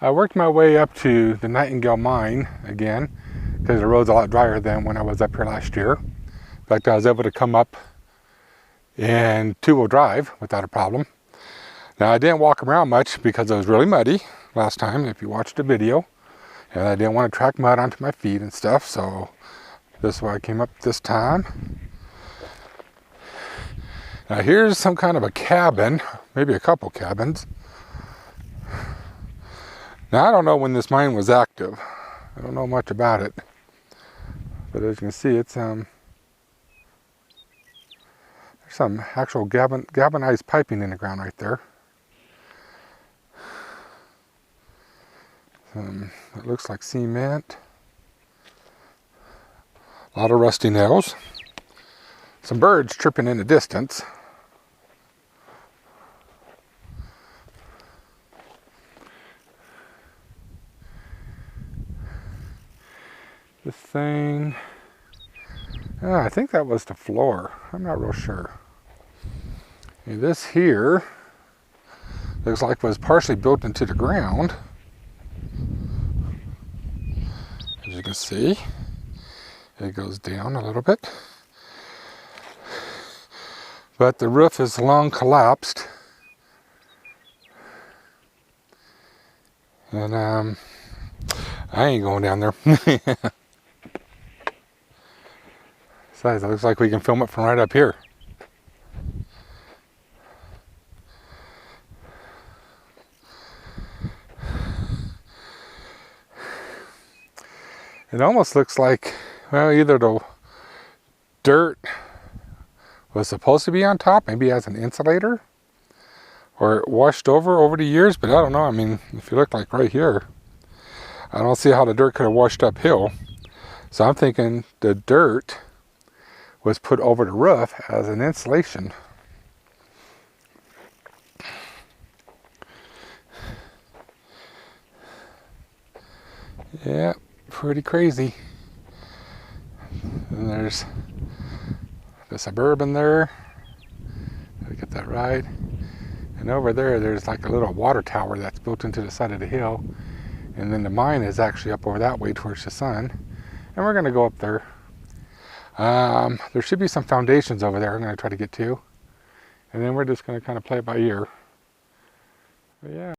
I worked my way up to the Nightingale Mine again because the road's a lot drier than when I was up here last year. In fact, I was able to come up in two-wheel drive without a problem. Now, I didn't walk around much because it was really muddy last time, if you watched the video. And I didn't want to track mud onto my feet and stuff, so this is why I came up this time. Now, here's some kind of a cabin, maybe a couple cabins. Now, I don't know when this mine was active. I don't know much about it. But as you can see, it's there's some actual galvanized piping in the ground right there. It looks like cement. A lot of rusty nails. Some birds chirping in the distance. This thing, I think that was the floor. I'm not real sure. And this here looks like it was partially built into the ground. As you can see, it goes down a little bit. But the roof is long collapsed. And I ain't going down there. Besides, it looks like we can film it from right up here. It almost looks like, well, either the dirt was supposed to be on top, maybe as an insulator, or it washed over the years, but I don't know. I mean, if you look like right here, I don't see how the dirt could have washed uphill. So I'm thinking the dirt was put over the roof as an insulation. Yeah, pretty crazy. And there's the Suburban there. Gotta get that right. And over there, there's like a little water tower that's built into the side of the hill. And then the mine is actually up over that way towards the sun. And we're gonna go up there. There should be some foundations over there I'm gonna try to get to. And then we're just gonna kind of play it by ear. But yeah.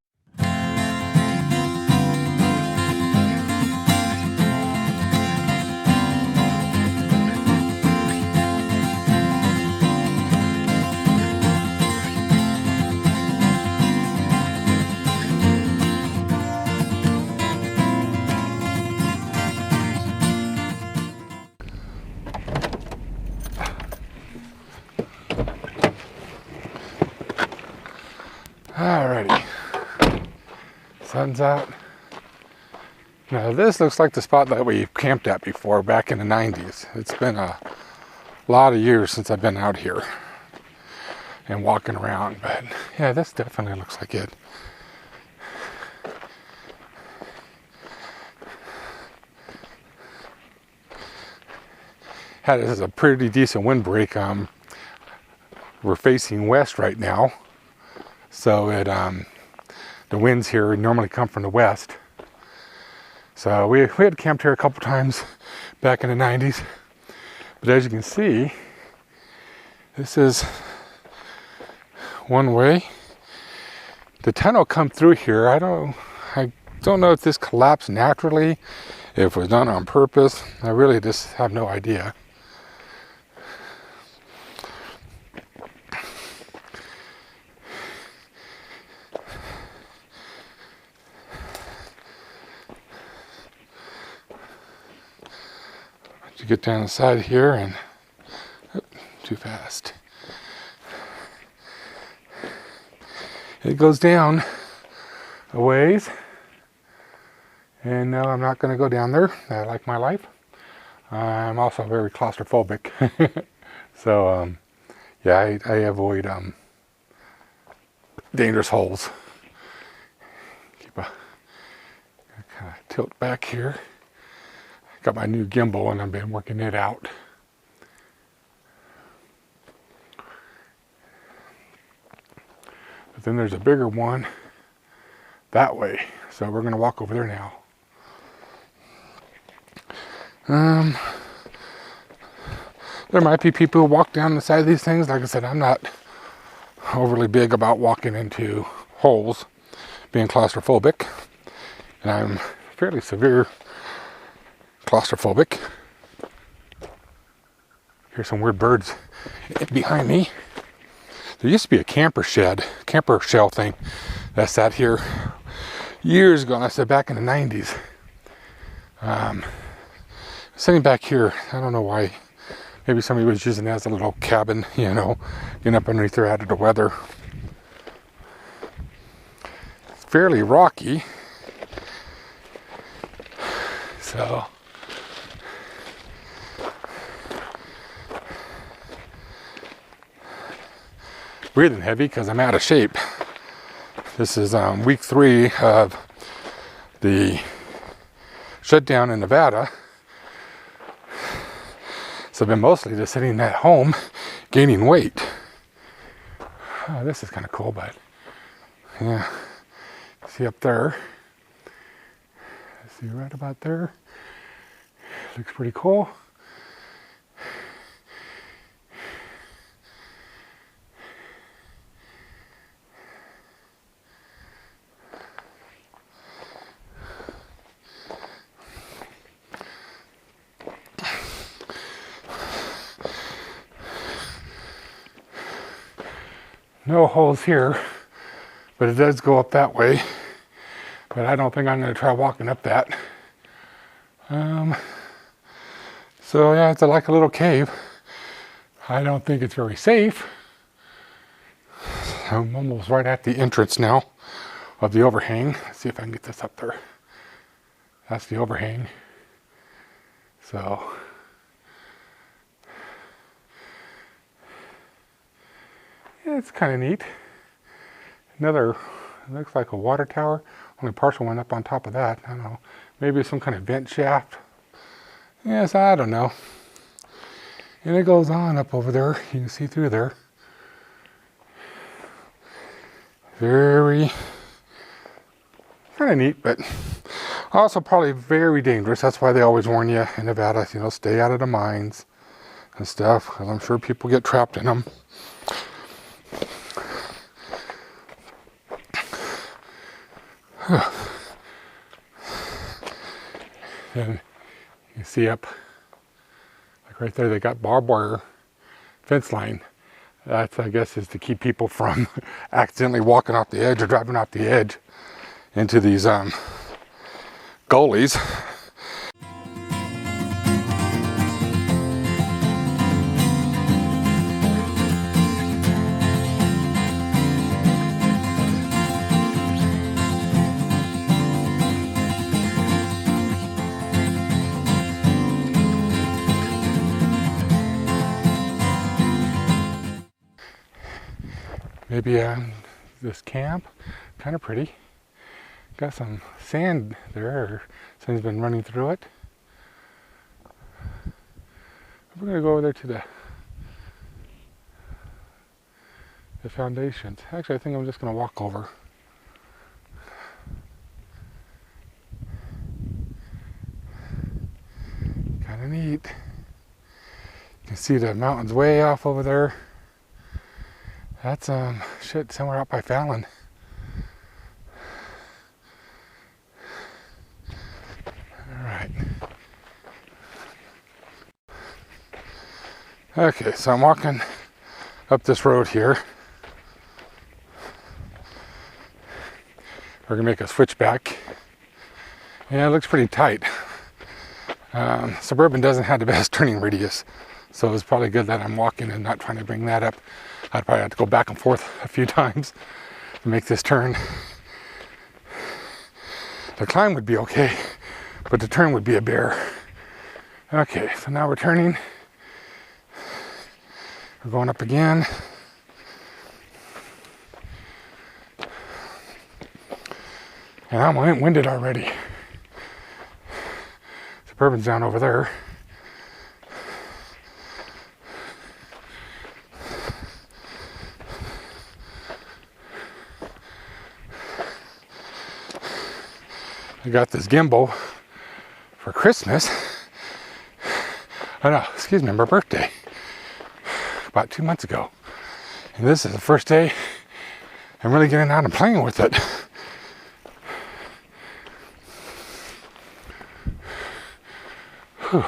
Alrighty, sun's out. Now this looks like the spot that we camped at before back in the 90s. It's been a lot of years since I've been out here and walking around, but yeah, this definitely looks like it. This is a pretty decent windbreak. We're facing west right now. So the winds here normally come from the west. So we had camped here a couple times back in the 90s. But as you can see, this is one way. The tunnel come through here. I don't know if this collapsed naturally, if it was done on purpose. I really just have no idea. To get down the side here and too fast. It goes down a ways, and no, I'm not going to go down there. I like my life. I'm also very claustrophobic, so yeah, I avoid dangerous holes. Keep a kind of tilt back here. Got my new gimbal and I've been working it out. But then there's a bigger one that way. So we're going to walk over there now. There might be people who walk down the side of these things. Like I said, I'm not overly big about walking into holes, being claustrophobic. And I'm fairly severe claustrophobic. Here's some weird birds behind me. There used to be a camper shell thing that sat here years ago, and I said back in the 90s. Sitting back here, I don't know why. Maybe somebody was using it as a little cabin, you know, getting up underneath there out of the weather. It's fairly rocky. So, breathing heavy because I'm out of shape. This is week 3 of the shutdown in Nevada. So I've been mostly just sitting at home gaining weight. Oh, this is kind of cool, but yeah. See up there? See right about there? Looks pretty cool. No holes here, but it does go up that way. But I don't think I'm going to try walking up that. So yeah, it's like a little cave. I don't think it's very safe. I'm almost right at the entrance now of the overhang. Let's see if I can get this up there. That's the overhang. So yeah, it's kind of neat. Another, it looks like a water tower. Only partial one up on top of that. I don't know. Maybe some kind of vent shaft. Yes, I don't know. And it goes on up over there. You can see through there. Very kind of neat, but also probably very dangerous. That's why they always warn you in Nevada, you know, stay out of the mines and stuff. Because I'm sure people get trapped in them. And you see up, like right there, they got barbed wire fence line. That, I guess, is to keep people from accidentally walking off the edge or driving off the edge into these gullies. Maybe this camp, kind of pretty. Got some sand there, something's been running through it. We're gonna go over there to the foundations. Actually, I think I'm just gonna walk over. Kind of neat. You can see the mountains way off over there. That's shit, somewhere out by Fallon. All right. Okay, so I'm walking up this road here. We're gonna make a switchback. Yeah, it looks pretty tight. Suburban doesn't have the best turning radius, so it's probably good that I'm walking and not trying to bring that up. I'd probably have to go back and forth a few times to make this turn. The climb would be okay, but the turn would be a bear. Okay, so now we're turning. We're going up again. And I'm winded already. Suburban's down over there. I got this gimbal for Christmas. Oh no, excuse me, my birthday. About 2 months ago. And this is the first day I'm really getting out and playing with it. Whew.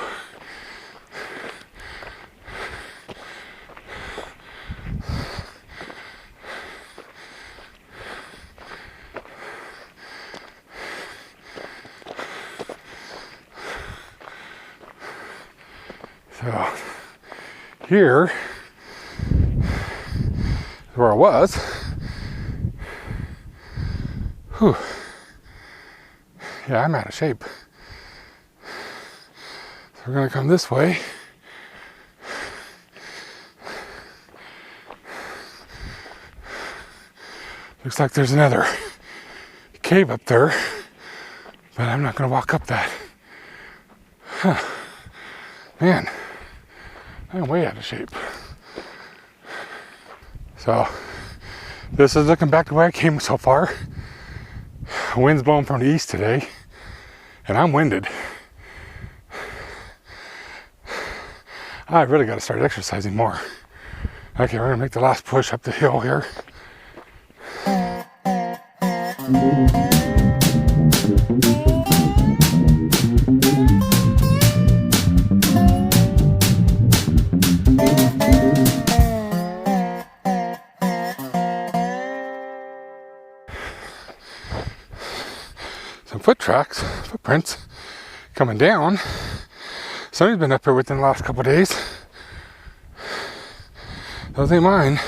So here is where I was. Whew. Yeah, I'm out of shape. So we're gonna come this way. Looks like there's another cave up there, but I'm not gonna walk up that. Huh. Man, I'm way out of shape. So this is looking back to where I came so far. Wind's blowing from the east today, and I'm winded. I really got to start exercising more. Okay, we're gonna make the last push up the hill here. Some footprints coming down. Somebody's been up here within the last couple of days. Those ain't mine.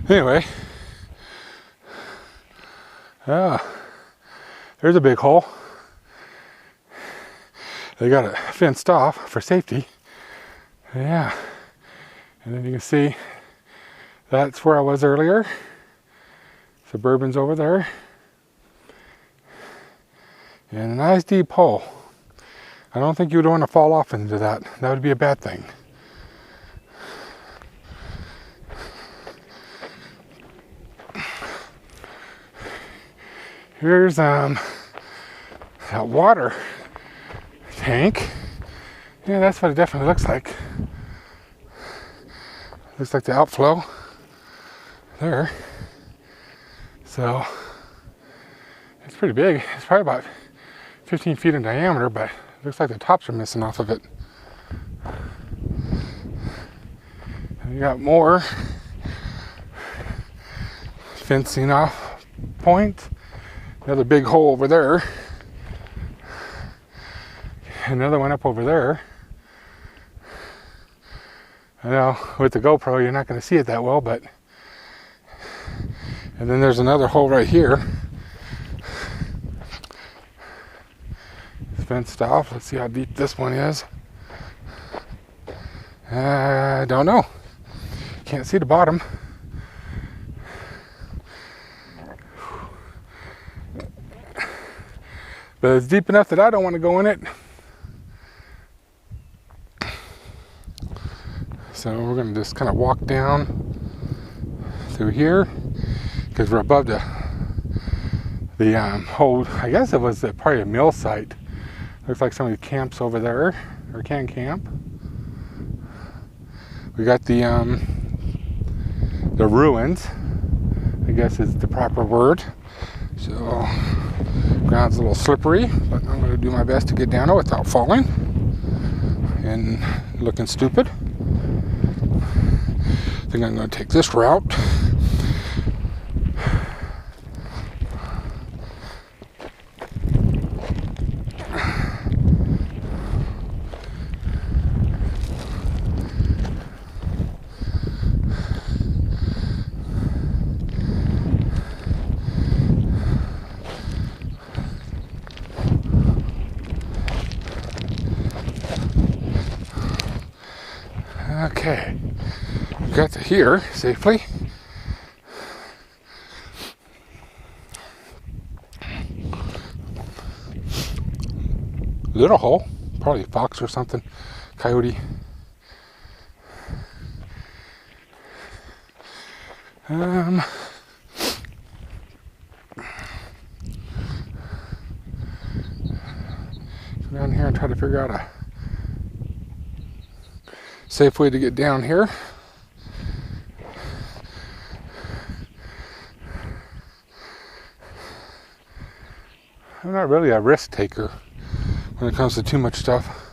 Anyway, there's a big hole. They got it fenced off for safety. Yeah, and then you can see that's where I was earlier. Suburban's over there. And a nice deep hole. I don't think you would want to fall off into that. That would be a bad thing. Here's that water tank. Yeah, that's what it definitely looks like. Looks like the outflow there. So it's pretty big. It's probably about 15 feet in diameter, but it looks like the tops are missing off of it. And you got more fencing off point. Another big hole over there. Another one up over there. I know with the GoPro you're not going to see it that well, but and then there's another hole right here. It's fenced off. Let's see how deep this one is. I don't know. Can't see the bottom. But it's deep enough that I don't want to go in it. So we're going to just kind of walk down through here because we're above the whole, I guess it was probably a mill site. Looks like somebody camps over there or can camp. We got the ruins, I guess is the proper word. So ground's a little slippery, but I'm going to do my best to get down it without falling and looking stupid. I think I'm going to take this route. Okay, got to here safely. Little hole, probably a fox or something, coyote. try to figure out a safe way to get down here. I'm not really a risk taker when it comes to too much stuff.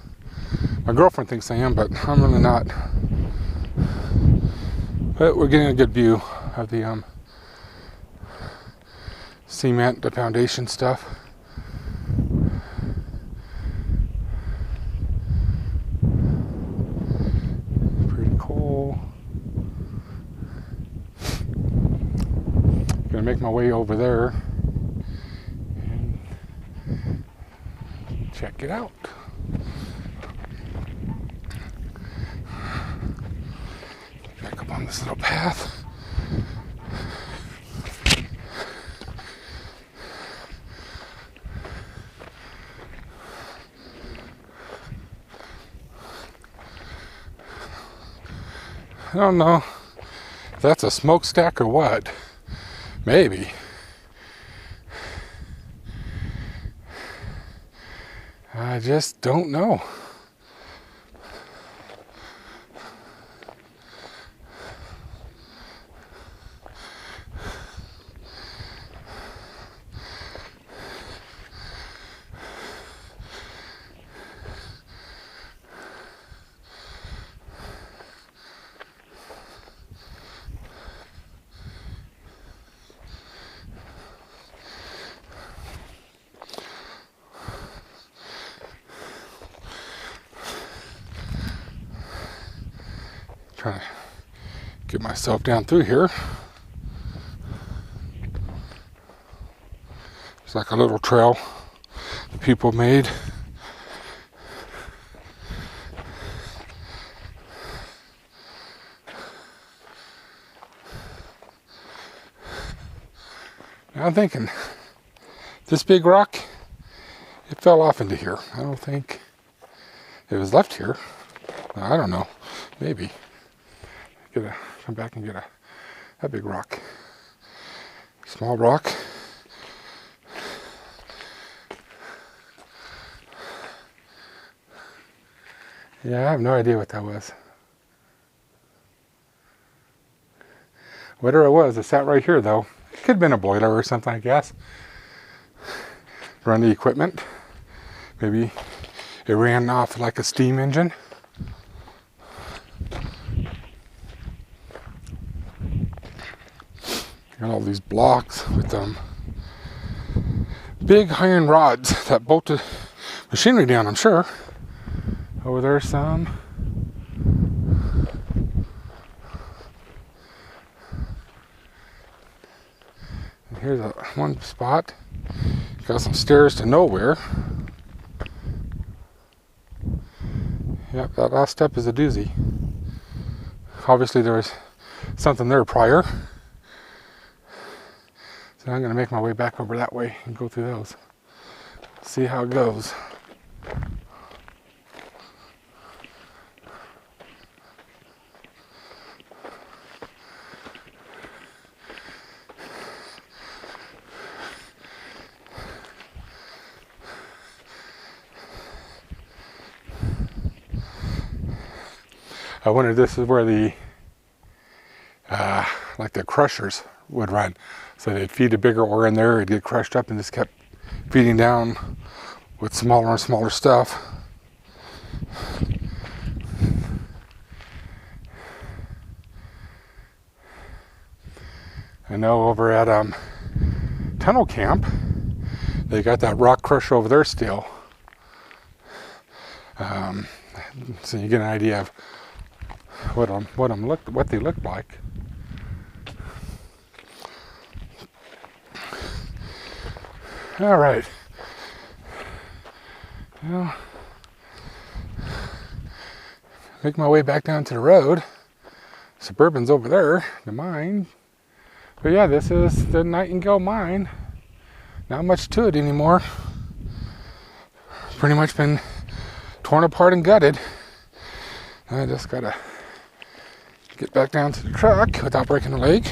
My girlfriend thinks I am, but I'm really not. But we're getting a good view of the cement, the foundation stuff. Pretty cool. Gonna make my way over there and check it out. Back up on this little path. I don't know if that's a smokestack or what. Maybe. I just don't know. Trying to get myself down through here. It's like a little trail that people made. Now I'm thinking, this big rock, it fell off into here. I don't think it was left here. I don't know, maybe. Come back and get a big rock. Small rock. Yeah, I have no idea what that was. Whatever it was, it sat right here though. It could have been a boiler or something, I guess. Run the equipment. Maybe it ran off like a steam engine. Got all these blocks with big iron rods that bolt the machinery down, I'm sure. Over there's some. And here's one spot. Got some stairs to nowhere. Yep, that last step is a doozy. Obviously there was something there prior. So I'm going to make my way back over that way and go through those. See how it goes. I wonder if this is where the like the crushers would run. So they'd feed a bigger ore in there, it'd get crushed up and just kept feeding down with smaller and smaller stuff. I know over at Tunnel Camp, they got that rock crusher over there still. So you get an idea of what they look like. All right. Well, make my way back down to the road. Suburban's over there, the mine. But yeah, this is the Nightingale Mine. Not much to it anymore. Pretty much been torn apart and gutted. I just gotta get back down to the truck without breaking a leg.